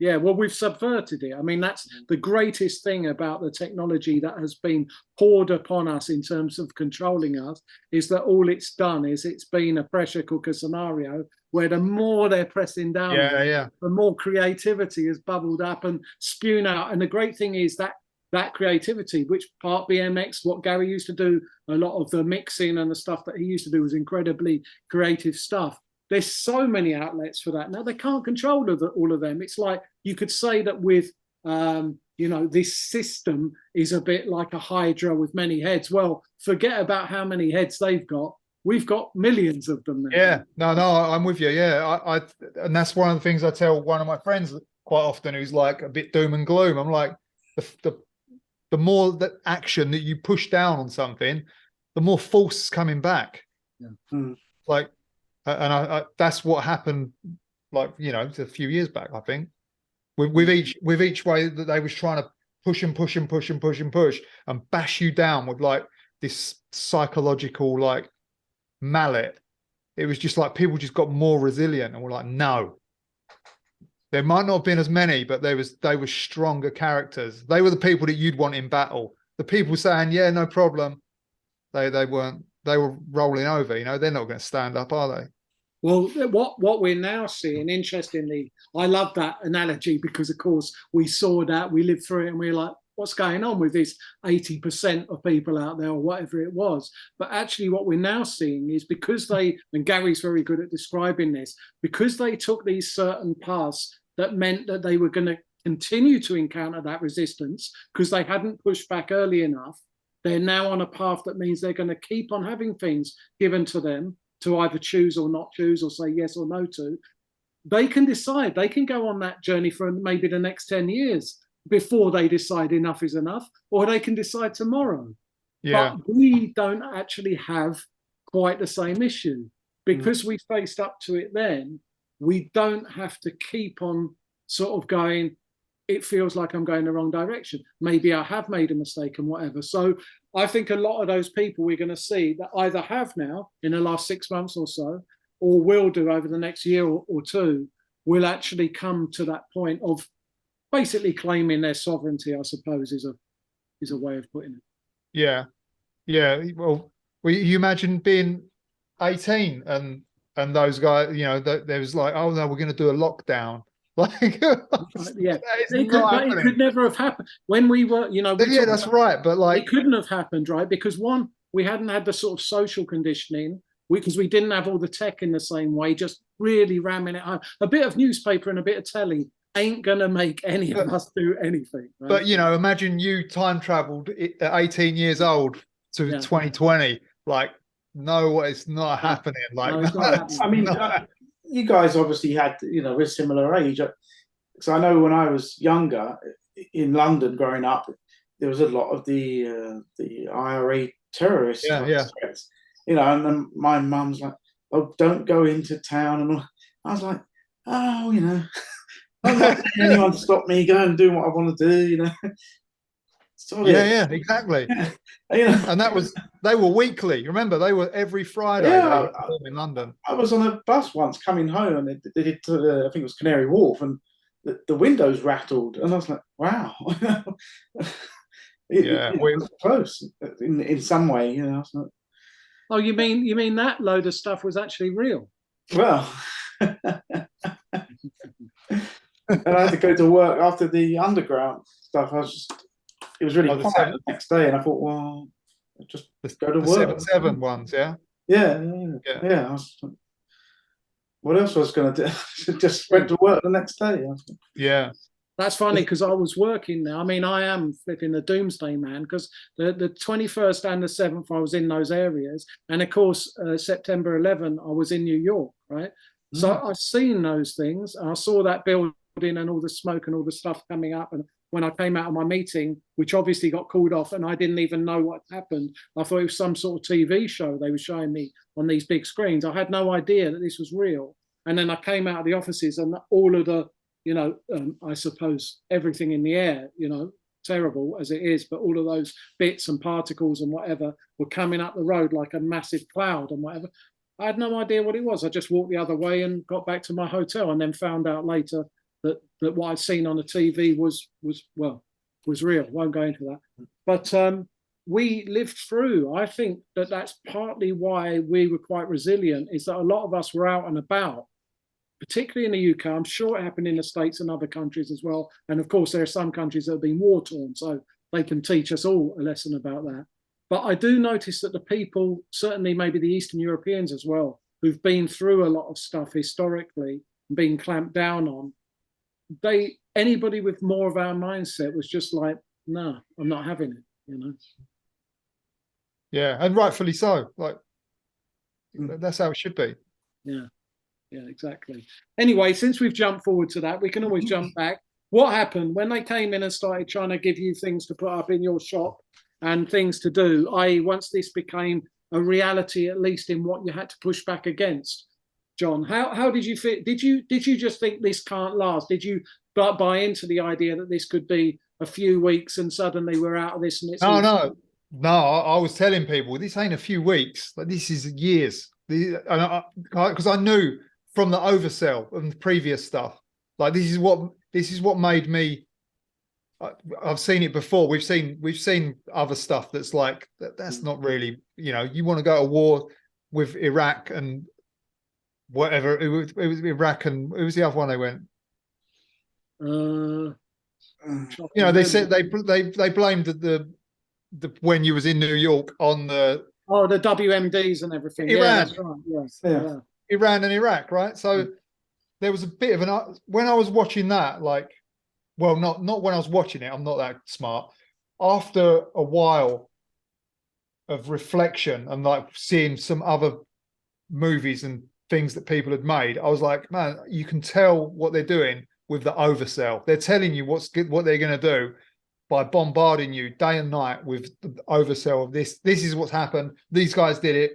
Yeah, well, we've subverted it. I mean, that's the greatest thing about the technology that has been poured upon us in terms of controlling us, is that all it's done is it's been a pressure cooker scenario where the more they're pressing down, the more creativity has bubbled up and spewed out. And the great thing is that creativity, which part BMX, what Gary used to do, a lot of the mixing and the stuff that he used to do was incredibly creative stuff. There's so many outlets for that. Now they can't control all of them. It's like you could say that with, this system is a bit like a hydra with many heads. Well, forget about how many heads they've got. We've got millions of them now. Yeah, no, I'm with you. Yeah, and that's one of the things I tell one of my friends quite often, who's like a bit doom and gloom. I'm like, the more that action that you push down on something, the more force is coming back. Yeah. Like, and I that's what happened, like, a few years back, I think, with each way that they was trying to push and push and push and push and push and bash you down with like this psychological like mallet. It was just like people just got more resilient and were like, no. There might not have been as many, but they were stronger characters. They were the people that you'd want in battle. The people saying, yeah, no problem. They weren't. They were rolling over. They're not going to stand up, are they? Well, what we're now seeing, interestingly, I love that analogy because, of course, we saw that, we lived through it, and we were like, what's going on with this 80% of people out there or whatever it was? But actually what we're now seeing is because and Gary's very good at describing this, because they took these certain paths that meant that they were going to continue to encounter that resistance because they hadn't pushed back early enough. They're now on a path that means they're going to keep on having things given to them to either choose or not choose or say yes or no to. They can decide. They can go on that journey for maybe the next 10 years before they decide enough is enough, or they can decide tomorrow. Yeah. But we don't actually have quite the same issue because we faced up to it then. We don't have to keep on sort of going, it feels like I'm going the wrong direction. Maybe I have made a mistake and whatever. So I think a lot of those people we're going to see that either have now in the last 6 months or so, or will do over the next year or two, will actually come to that point of basically claiming their sovereignty, I suppose, is a way of putting it. Yeah. Yeah. Well, you imagine being 18 and those guys, there was like, oh no, we're going to do a lockdown. Like, yeah, it could never have happened when we were, yeah, that's right. But like, it couldn't have happened, right? Because one, we hadn't had the sort of social conditioning because we didn't have all the tech in the same way, just really ramming it home. A bit of newspaper and a bit of telly ain't gonna make any of us do anything. Right? But imagine you time traveled at 18 years old to 2020. Like, no, it's not happening. Like, no, it's not happening. I mean, you guys obviously had, we're similar age. So I know when I was younger in London growing up, there was a lot of the IRA terrorists. Yeah. Threats, and then my mum's like, oh, don't go into town. And I was like, oh, I'm not letting anyone stop me going and doing what I want to do, Yeah, exactly. Yeah. And they were weekly. Remember, they were every Friday in London. I was on a bus once coming home, and they did I think it was Canary Wharf, and the windows rattled, and I was like, wow. It was close in some way, like, oh, you mean that load of stuff was actually real? Well, and I had to go to work after the underground stuff. It was really quiet the next day, and I thought, well, just go to work. 7 ones, yeah. Yeah. What else was I going to do? Just went to work the next day. Yeah. That's funny because I was working now. I mean, I am flipping the doomsday man because the 21st and the 7th I was in those areas. And of course, September 11, I was in New York, right? So I've seen those things. I saw that building and all the smoke and all the stuff coming up. And when I came out of my meeting, which obviously got called off and I didn't even know what happened, I thought it was some sort of TV show they were showing me on these big screens. I had no idea that this was real. And then I came out of the offices and all of the, I suppose everything in the air, terrible as it is, but all of those bits and particles and whatever were coming up the road like a massive cloud and whatever. I had no idea what it was. I just walked the other way and got back to my hotel and then found out later that what I'd seen on the TV was real. Won't go into that, but we lived through. I think that's partly why we were quite resilient. Is that a lot of us were out and about, particularly in the UK. I'm sure it happened in the States and other countries as well. And of course, there are some countries that have been war torn, so they can teach us all a lesson about that. But I do notice that the people, certainly maybe the Eastern Europeans as well, who've been through a lot of stuff historically and been clamped down on, anybody with more of our mindset was just like, no, I'm not having it, you know. Yeah, and rightfully so. Like, that's how it should be. Yeah, yeah, exactly. Anyway, since we've jumped forward to that, we can always jump back. What happened when they came in and started trying to give you things to put up in your shop and things to do, i.e. once this became a reality, at least in what you had to push back against? John, how did you feel? Did you just think this can't last? Did you buy into the idea that this could be a few weeks and suddenly we're out of this and it's no, I was telling people this ain't a few weeks, like this is years. Because I knew from the oversell and the previous stuff, like this is what made me. I've seen it before. We've seen other stuff that's like that's not really, you know, you want to go to war with Iraq and whatever. It was Iraq, and it was the other one they went. you know, they said they blamed the when you was in New York on the the WMDs and everything. Iran. Yeah, that's right. Yes. Yeah. Iran and Iraq, right? So there was a bit of when I was watching that, like, well, not when I was watching it. I'm not that smart. After a while of reflection and like seeing some other movies and things that people had made, I was like, man, you can tell what they're doing with the oversell. They're telling you what they're going to do by bombarding you day and night with the oversell of this. This is what's happened. These guys did it.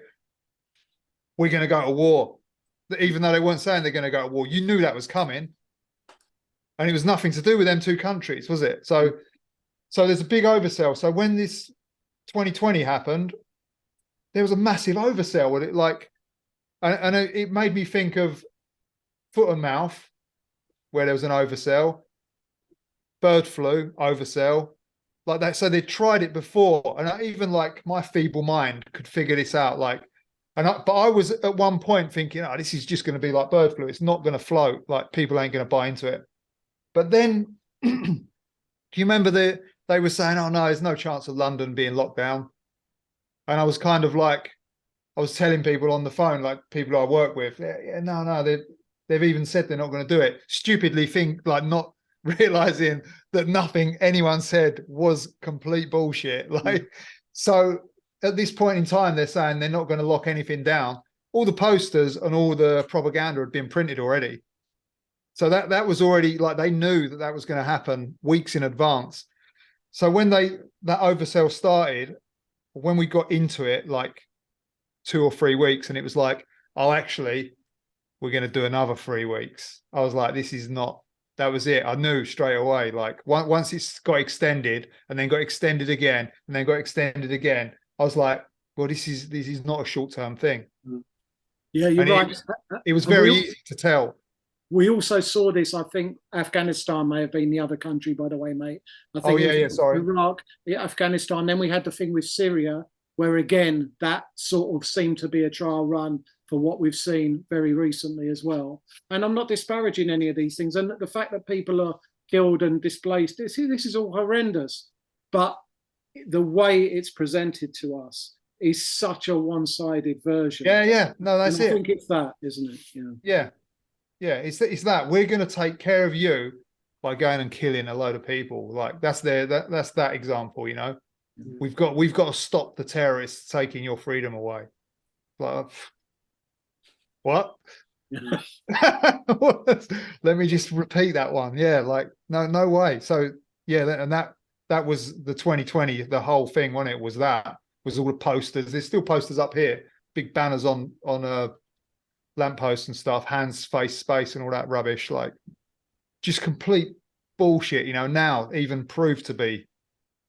We're going to go to war. Even though they weren't saying they're going to go to war, you knew that was coming. And it was nothing to do with them two countries, was it? So there's a big oversell. So when this 2020 happened, there was a massive oversell with it. Like, and it made me think of foot and mouth, where there was an oversell, bird flu, oversell, like that. So they tried it before, and even like my feeble mind could figure this out. Like, but I was at one point thinking, oh, this is just going to be like bird flu. It's not going to float. Like, people ain't going to buy into it. But then, do you remember they were saying, oh no, there's no chance of London being locked down? And I was kind of like, I was telling people on the phone, like people I work with, no, they've even said they're not going to do it. Stupidly not realizing that nothing anyone said was complete bullshit. Like, so at this point in time, they're saying they're not going to lock anything down. All the posters and all the propaganda had been printed already. So that was already, like, they knew that was going to happen weeks in advance. So when that oversell started, when we got into it, like 2 or 3 weeks, and it was like, oh, actually, we're going to do another 3 weeks. I was like, this is not, that was it. I knew straight away, like once it's got extended and then got extended again and then got extended again, I was like, well, this is not a short-term thing. Yeah, you're right. It was very easy to tell. We also saw this, I think Afghanistan may have been the other country, by the way, mate. I think sorry. Iraq, Afghanistan. Then we had the thing with Syria, where again, that sort of seemed to be a trial run for what we've seen very recently as well. And I'm not disparaging any of these things. And the fact that people are killed and displaced, this is all horrendous. But the way it's presented to us is such a one-sided version. Yeah. No, that's it. I think it's that, isn't it? Yeah. Yeah, it's that we're going to take care of you by going and killing a load of people. Like, that's that example, you know. We've got to stop the terrorists taking your freedom away. Like, what? Let me just repeat that one. Yeah, like no way. So yeah, and that was the 2020. The whole thing, wasn't it? Was all the posters. There's still posters up here, big banners on lampposts and stuff, hands, face, space, and all that rubbish, like just complete bullshit, you know, now even proved to be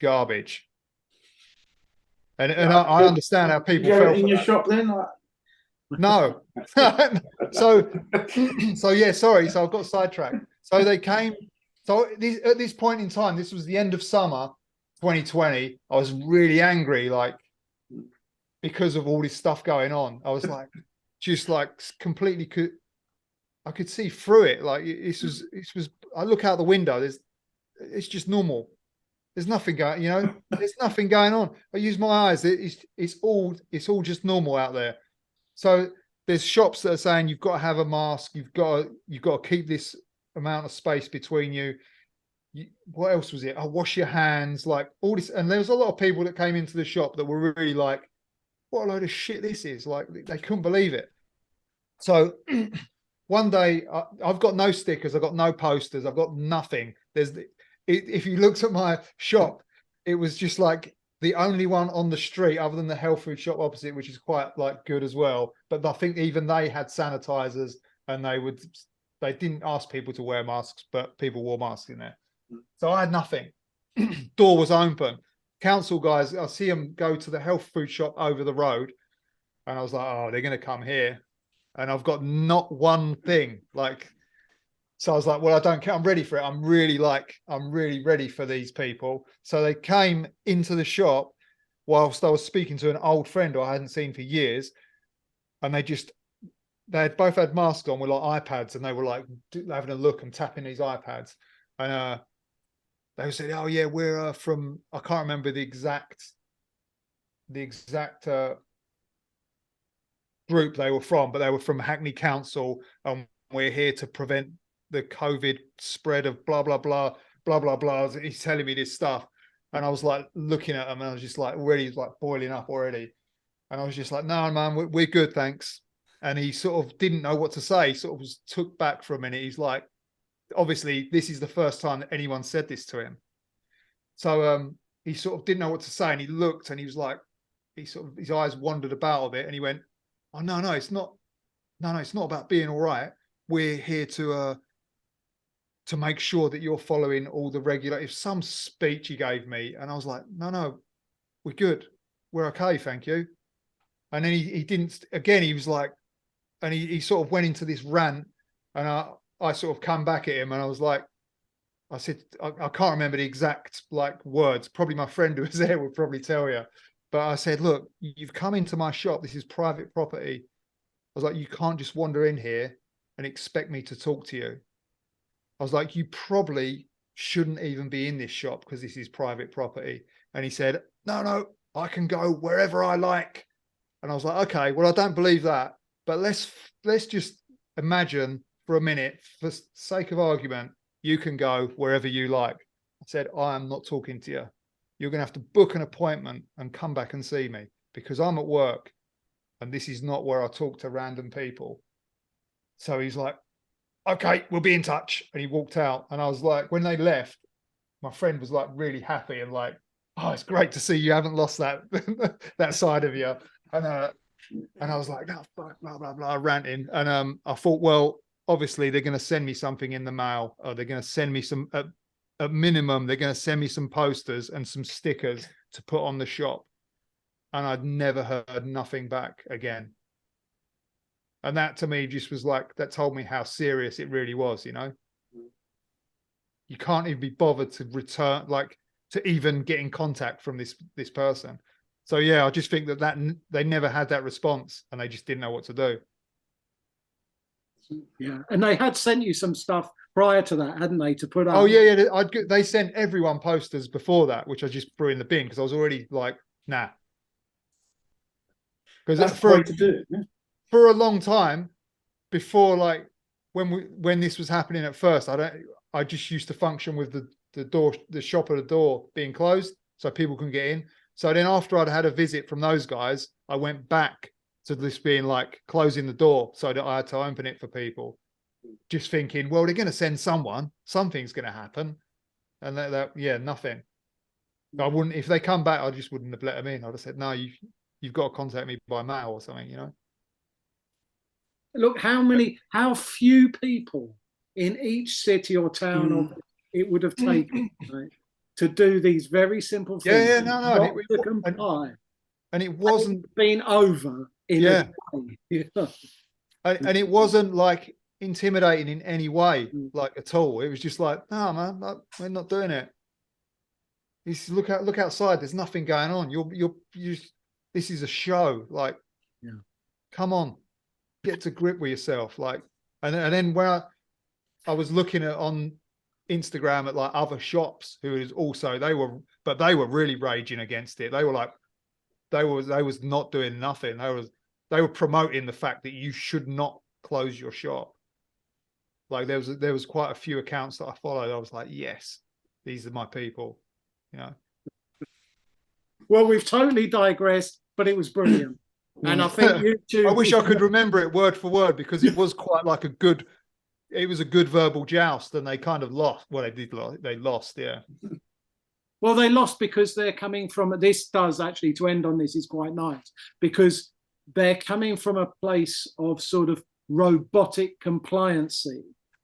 garbage. And I understand how people felt in your shop then. No. so yeah, sorry. So I've got sidetracked. So they came. So at this point in time, this was the end of summer 2020. I was really angry, like, because of all this stuff going on. I was like, just like completely I could see through it. Like this was I look out the window, it's just normal. There's nothing going, there's nothing going on. I use my eyes. It's all just normal out there. So there's shops that are saying you've got to have a mask, you've got to keep this amount of space between you. What else was it? Oh, wash your hands, like all this. And there was a lot of people that came into the shop that were really like, what a load of shit this is. Like they couldn't believe it. So one day I've got no stickers, I've got no posters, I've got nothing. If you looked at my shop, it was just like the only one on the street other than the health food shop opposite, which is quite like good as well. But I think even they had sanitizers, and they didn't ask people to wear masks, but people wore masks in there. So I had nothing. Door was open. Council guys, I see them go to the health food shop over the road, and I was like, oh, they're going to come here. And I've got not one thing. Like, so I was like, well, I don't care. I'm ready for it. I'm really ready for these people. So they came into the shop whilst I was speaking to an old friend who I hadn't seen for years. And they had both had masks on with like iPads, and they were like having a look and tapping these iPads. And they said, oh yeah, we're from, I can't remember the exact group they were from, but they were from Hackney Council, and we're here to prevent the COVID spread of blah, blah, blah, blah, blah, blah. He's telling me this stuff. And I was like looking at him, and I was just like already like boiling up already. And I was just like, no, man, we're good, thanks. And he sort of didn't know what to say, sort of was took back for a minute. He's like, obviously, this is the first time that anyone said this to him. So he sort of didn't know what to say, and he looked, and he was like, his eyes wandered about a bit, and he went, oh, no, it's not about being all right. We're here to make sure that you're following all the regular, some speech he gave me. And I was like, no, we're good. We're okay, thank you. And then he didn't, again, he was like, and he sort of went into this rant, and I sort of come back at him, and I was like, I said, I can't remember the exact like words. Probably my friend who was there would probably tell you. But I said, look, you've come into my shop. This is private property. I was like, you can't just wander in here and expect me to talk to you. I was like, you probably shouldn't even be in this shop because this is private property. And he said, no, I can go wherever I like. And I was like, okay, well, I don't believe that. But let's just imagine for a minute, for sake of argument, you can go wherever you like. I said, I am not talking to you. You're going to have to book an appointment and come back and see me, because I'm at work and this is not where I talk to random people. So he's like, okay, we'll be in touch. And he walked out. And I was like, when they left, my friend was like really happy and like, oh, it's great to see you haven't lost that that side of you. And I was like, no, fuck, blah, blah, blah, ranting. And I thought, well, obviously they're going to send me something in the mail, or they're going to send me some, at minimum, they're going to send me some posters and some stickers to put on the shop. And I'd never heard nothing back again. And that to me just was like, that told me how serious it really was, you know? You can't even be bothered to return, like to even get in contact from this person. So yeah, I just think that they never had that response, and they just didn't know what to do. Yeah, and they had sent you some stuff prior to that, hadn't they, to put up? Oh yeah. They sent everyone posters before that, which I just threw in the bin because I was already like, nah. Because for a long time before, like when this was happening at first, I just used to function with the shop at the door being closed so people couldn't get in. So then after I'd had a visit from those guys, I went back to this being like closing the door so that I had to open it for people, just thinking, well, they're going to send someone, something's going to happen. And yeah, nothing. I wouldn't, if they come back, I just wouldn't have let them in. I'd have said, no, you've got to contact me by mail or something, you know? Look, how few people in each city or town it would have taken, right, to do these very simple things. Yeah, no. To comply. and it wasn't been over in a way. Yeah. And it wasn't like intimidating in any way, like at all. It was just like, no, man, we're not doing it. He's look outside. There's nothing going on. This is a show. Like, come on, get to grip with yourself. Like, and then when I was looking at on Instagram at like other shops who is also they were really raging against it. They were like, they was not doing nothing. They were promoting the fact that you should not close your shop. Like there was quite a few accounts that I followed. I was like, yes, these are my people. You know. Well, we've totally digressed, but it was brilliant. And I think YouTube. I wish I could remember it word for word, because it was quite like it was a good verbal joust, and they kind of lost. Well, they lost, yeah. Well, they lost because they're coming from, this does actually, to end on this is quite nice, because they're coming from a place of sort of robotic compliancy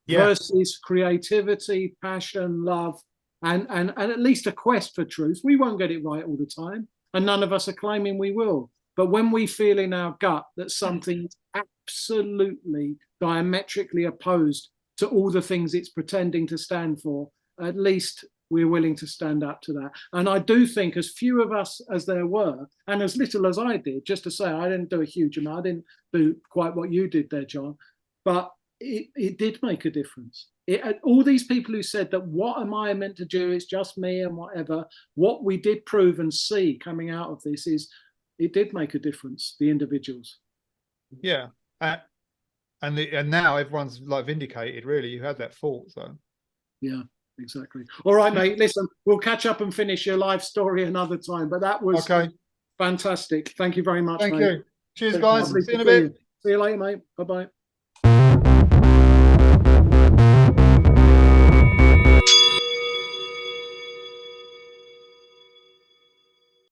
versus creativity, passion, love, and at least a quest for truth. We won't get it right all the time, and none of us are claiming we will. But when we feel in our gut that something's absolutely diametrically opposed to all the things it's pretending to stand for, at least we're willing to stand up to that. And I do think as few of us as there were, and as little as I did, just to say, I didn't do a huge amount, I didn't do quite what you did there, John, but it did make a difference. All these people who said that, what am I meant to do? It's just me and whatever. What we did prove and see coming out of this is it did make a difference, the individuals. Yeah. And now everyone's like vindicated, really. You had that thought, so. Yeah, exactly. All right, mate. Listen, we'll catch up and finish your life story another time. But that was fantastic. Thank you very much, Thank mate. you. Cheers, guys. See you in a bit. See you later, mate. Bye-bye.